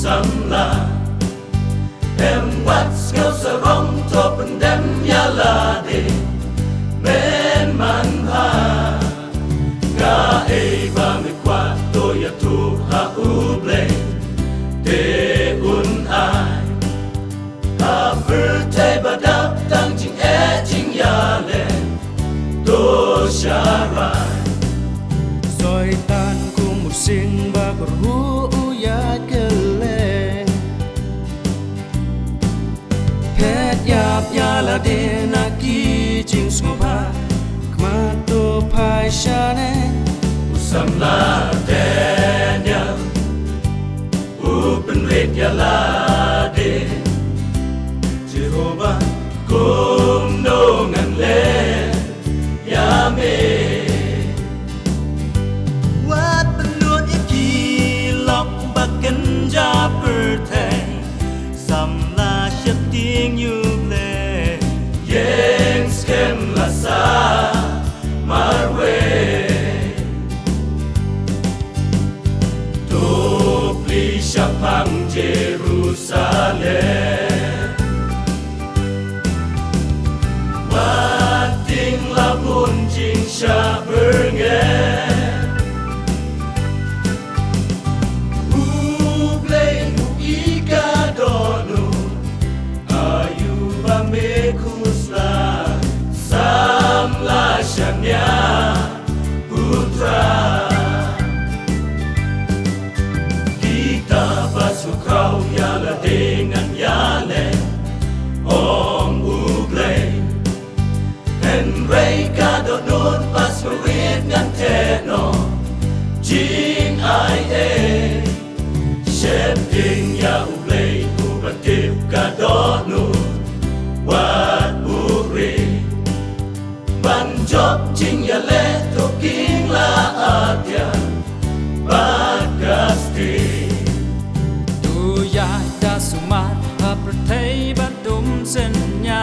samla em wat ngau sarong to pendem ya la de men man ha ga e ba me kwa to ya tu ha u ble de un ai ha ver te ba dap tang jing e jing ya le do sha rai rồi tan cùng một sinh ba bờ hu ya kele pet yap ya la de na ki jing scopa kma to pai shane samla denya open red ya la de Jehovah kum no ngan le ya me wat benut iki lok baken ja perthe sam la shet tiếng như le yen skem la sa marwe to pli shapang Jerusalem wat ting la bun jing sha bernge Shania putra kita basukrau ya la dengan ya le om uble Henry ka do not pasurit ngan teno jing ai e shedding ya uble ubatip ka do no wat uri ban job jing ya le to king la atia bagasti tu ya da suma ha perthei ban dum sen nya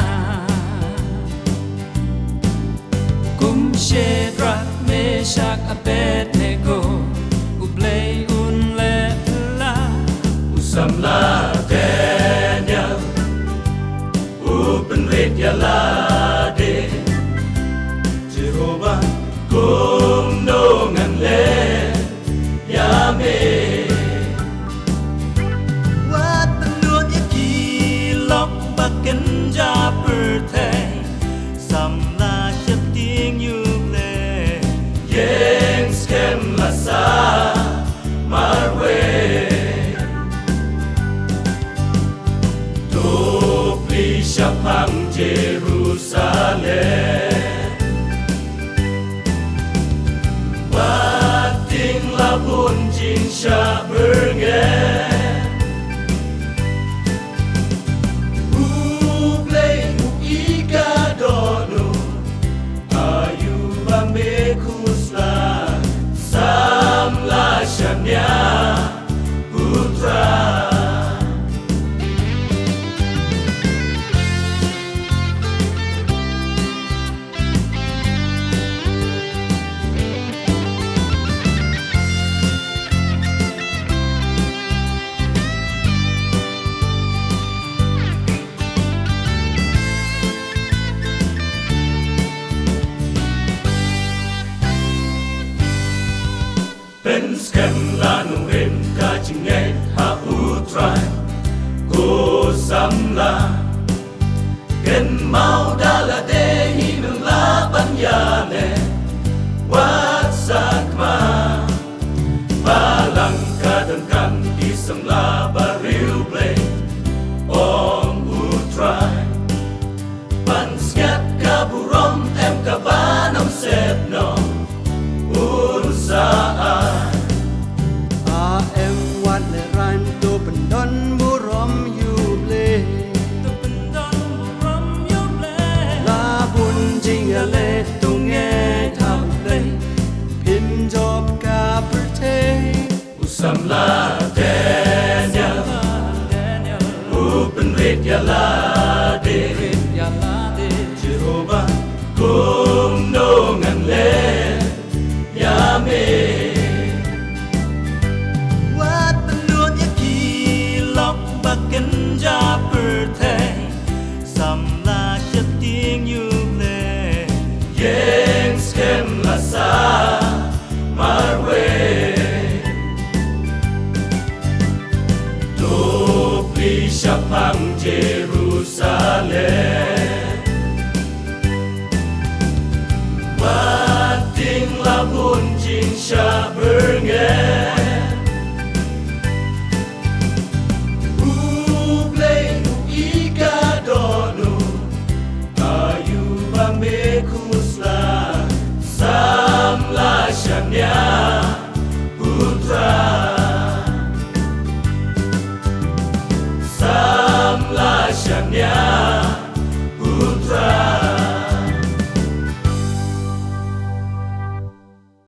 kum shedra meshak abednego ublei un le la usamla Daniel open red ya la de Jehovah kum no ngan le ya me wat benut iki lok baken ja perthe sam la shet tiếng như le yen skem la sa marwe to pli shapang Jerusalem bun jing sha bernge ublei ika donu ayu bambe kusla samla shania putra Ben skem lanu en ka jinge ha utrai ko samla ken mau dala de hinung la banyane wat sakma balang kadan kan di semla baril ble ong utrai ban skat kaburom em kabanam setno em wat le ran to pendon burom yuble la bun jing le tunge thau le pin job ka perthe usamla Daniel Shapang Jerusalem Mating labun jing sya berngen Ublei ika donu Ayu bameku